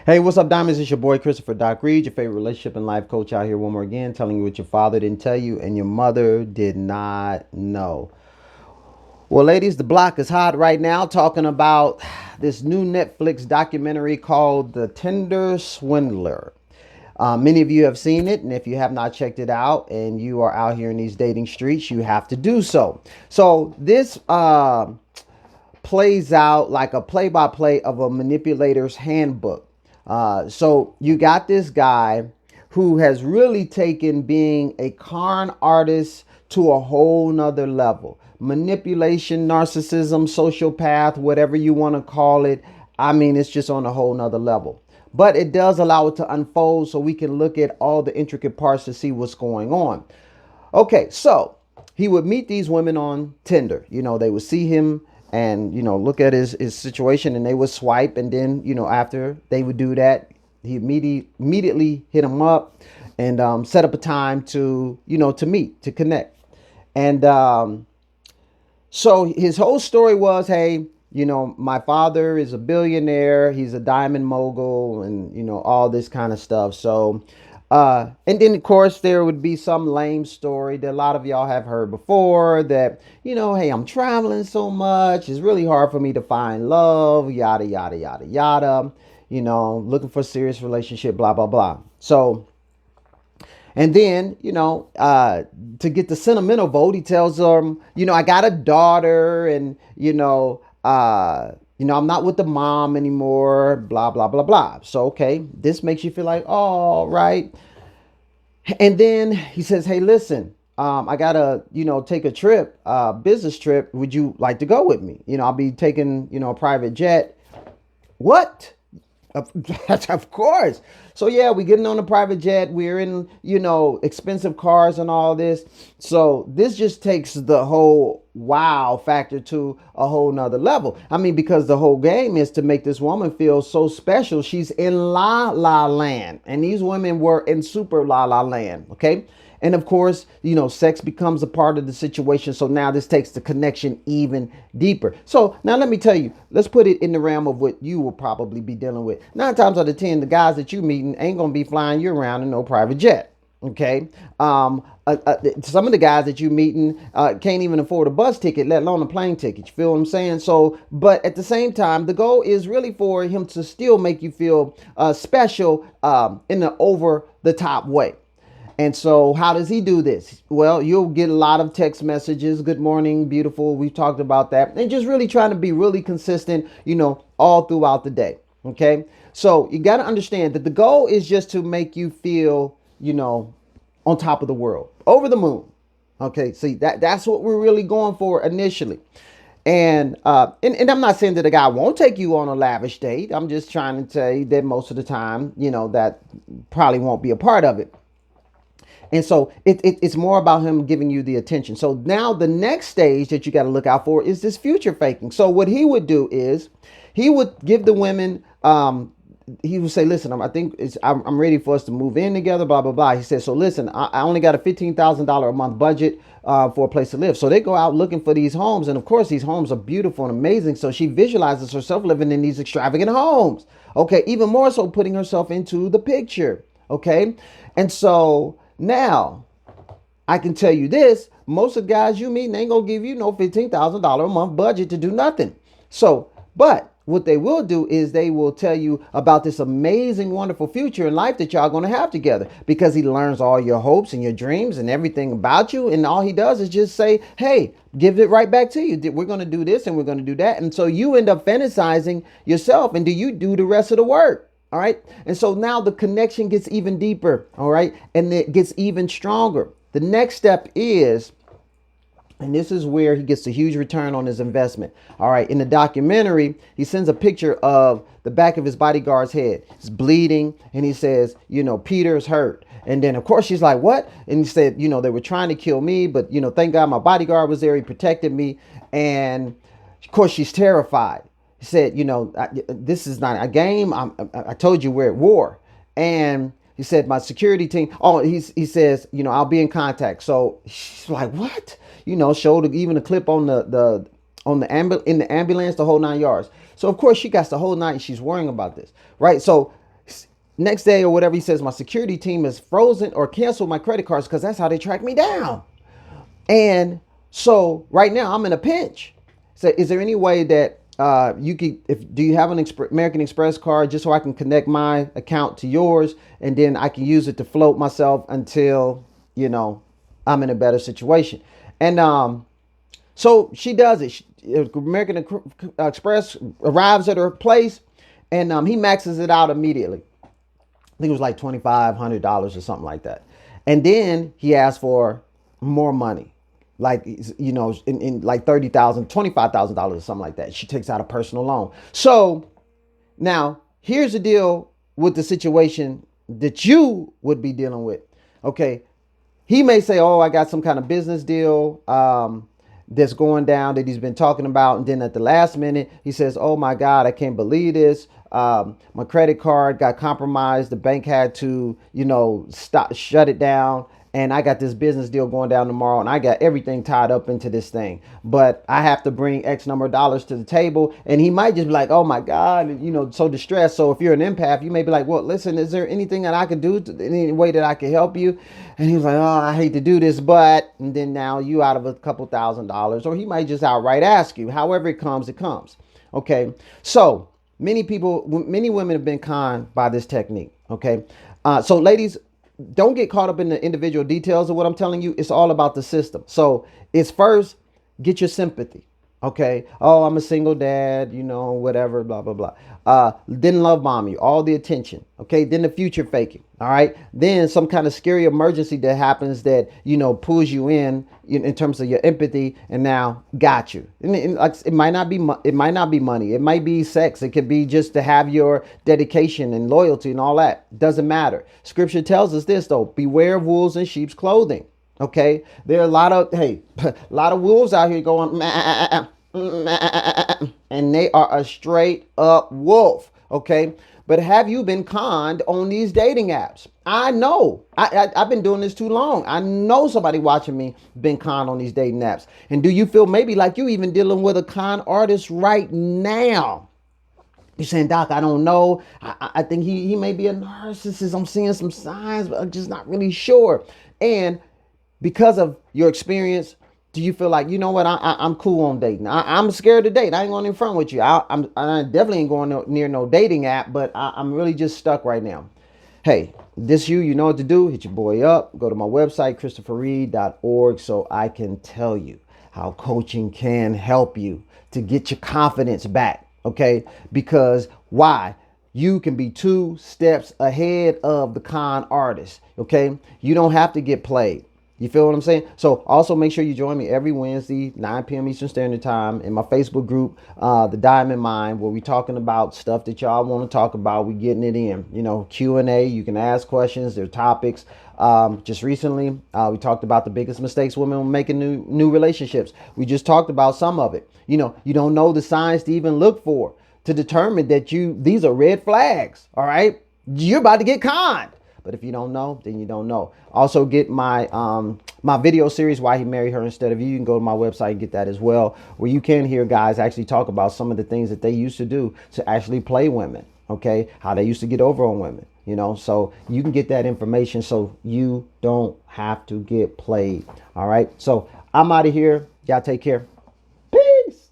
Hey, what's up, Diamonds? It's your boy Christopher Doc Reed, your favorite relationship and life coach out here one more again, telling you what your father didn't tell you and your mother did not know. Well, ladies, the block is hot right now talking about this new Netflix documentary called The Tinder Swindler. Many of you have seen it, and if you have not checked it out and you are out here in these dating streets, you have to do so. So, this plays out like a play by play of a manipulator's handbook. So you got this guy who has really taken being a con artist to a whole nother level. Manipulation, narcissism, sociopath, whatever you want to call it. I mean, it's just on a whole nother level. But it does allow it to unfold so we can look at all the intricate parts to see what's going on. Okay, so he would meet these women on Tinder. They would see him and, look at his situation, and they would swipe. And then, after they would do that, he immediately hit them up and set up a time to meet, to connect. And so his whole story was, hey, my father is a billionaire. He's a diamond mogul and, all this kind of stuff. So, and then of course there would be some lame story that a lot of y'all have heard before that, hey, I'm traveling so much. It's really hard for me to find love, yada, yada, yada, yada, looking for a serious relationship, blah, blah, blah. So, and then, to get the sentimental vote, he tells them, I got a daughter and, I'm not with the mom anymore, blah, blah, blah, blah. So, okay, this makes you feel like, oh, right. And then he says, hey, listen, I got to, take a trip, business trip. Would you like to go with me? I'll be taking, a private jet. What? Of course. So yeah, we getting on a private jet. We're in, expensive cars and all this. So this just takes the whole wow factor to a whole nother level. I mean, because the whole game is to make this woman feel so special. She's in la la land, and these women were in super la la land. Okay. And of course, sex becomes a part of the situation. So now this takes the connection even deeper. So now let me tell you, let's put it in the realm of what you will probably be dealing with. 9 times out of 10, the guys that you meeting ain't going to be flying you around in no private jet. Okay. Some of the guys that you meeting can't even afford a bus ticket, let alone a plane ticket. You feel what I'm saying? So, but at the same time, the goal is really for him to still make you feel special in an over the top way. And so how does he do this? Well, you'll get a lot of text messages. Good morning, beautiful. We've talked about that. And just really trying to be really consistent, all throughout the day. Okay. So you got to understand that the goal is just to make you feel, on top of the world, over the moon. Okay. See, that's what we're really going for initially. And I'm not saying that a guy won't take you on a lavish date. I'm just trying to tell you that most of the time, that probably won't be a part of it. And so it's more about him giving you the attention. So now the next stage that you got to look out for is this future faking. So what he would do is he would give the women, he would say, listen, I'm ready for us to move in together, blah, blah, blah. He said, so listen, I only got a $15,000 a month budget for a place to live. So they go out looking for these homes. And of course, these homes are beautiful and amazing. So she visualizes herself living in these extravagant homes. Okay. Even more so putting herself into the picture. Okay. And so now, I can tell you this, most of the guys you meet ain't going to give you no $15,000 a month budget to do nothing. So, but what they will do is they will tell you about this amazing, wonderful future in life that y'all going to have together, because he learns all your hopes and your dreams and everything about you. And all he does is just say, hey, give it right back to you. We're going to do this and we're going to do that. And so you end up fantasizing yourself, and do you do the rest of the work? All right. And so now the connection gets even deeper. All right. And it gets even stronger. The next step is, and this is where he gets a huge return on his investment. All right. In the documentary, he sends a picture of the back of his bodyguard's head. It's bleeding. And he says, Peter's hurt. And then, of course, she's like, what? And he said, they were trying to kill me. But, thank God my bodyguard was there. He protected me. And of course, she's terrified. He said, this is not a game. I told you we're at war. And he said, my security team. Oh, he says, I'll be in contact. So she's like, what? Showed even a clip on in the ambulance, the whole 9 yards. So of course she got the whole night. She's worrying about this, right? So Next day or whatever, he says, my security team has frozen or canceled my credit cards because that's how they track me down. And so right now I'm in a pinch. So is there any way that you could, if do you have an American Express card, just so I can connect my account to yours, and then I can use it to float myself until, you know, I'm in a better situation. And so she does it. American Express arrives at her place, and he maxes it out immediately. I think it was like $2,500 or something like that. And then he asked for more money, like, you know, in like $30,000, $25,000 or something like that. She takes out a personal loan. So now here's the deal with the situation that you would be dealing with. Okay, he may say, "Oh, I got some kind of business deal that's going down that he's been talking about," and then at the last minute, he says, "Oh my God, I can't believe this. My credit card got compromised. The bank had to, you know, shut it down." And I got this business deal going down tomorrow, and I got everything tied up into this thing. But I have to bring X number of dollars to the table. And he might just be like, "Oh my God," you know, so distressed. So if you're an empath, you may be like, "Well, listen, is there anything that I could do, any way that I could help you?" And he was like, "Oh, I hate to do this, but," and then now you out of a couple $1,000s, or he might just outright ask you. However it comes, it comes. Okay. So many people, many women have been conned by this technique. Okay. So ladies, don't get caught up in the individual details of what I'm telling you. It's all about the system. So it's first, get your sympathy. Okay. Oh, I'm a single dad, you know, whatever, blah, blah, blah. Then love bomb you, all the attention. Okay. Then the future faking. All right. Then some kind of scary emergency that happens that, you know, pulls you in terms of your empathy, and now got you. And like, it might not be, it might not be money. It might be sex. It could be just to have your dedication and loyalty and all that. Doesn't matter. Scripture tells us this though: beware of wolves in sheep's clothing. Okay, there are a lot of a lot of wolves out here going, and they are a straight up wolf. Okay, but have you been conned on these dating apps? I know. I've been doing this too long. I know somebody watching me been conned on these dating apps. And do you feel maybe like you even dealing with a con artist right now? You're saying, "Doc, I don't know. I think he may be a narcissist. I'm seeing some signs, but I'm just not really sure." And because of your experience, do you feel like, you know what, I'm cool on dating? I'm scared to date. I ain't going in front with you. I definitely ain't going near no dating app, but I'm really just stuck right now. Hey, this you know what to do. Hit your boy up. Go to my website, christopherreed.org, so I can tell you how coaching can help you to get your confidence back. Okay? Because why? You can be 2 steps ahead of the con artist. Okay? You don't have to get played. You feel what I'm saying? So also make sure you join me every Wednesday, 9 p.m. Eastern Standard Time, in my Facebook group, The Diamond Mind, where we talking about stuff that y'all want to talk about. We getting it in, you know, Q&A. You can ask questions. There are topics. Just recently, we talked about the biggest mistakes women make in new relationships. We just talked about some of it. You know, you don't know the signs to even look for to determine that these are red flags. All right. You're about to get conned. But if you don't know, then you don't know. Also get my my video series, Why He Married Her Instead of You. You can go to my website and get that as well, where you can hear guys actually talk about some of the things that they used to do to actually play women. Okay, how they used to get over on women. You know, so you can get that information so you don't have to get played. All right. So I'm out of here. Y'all take care.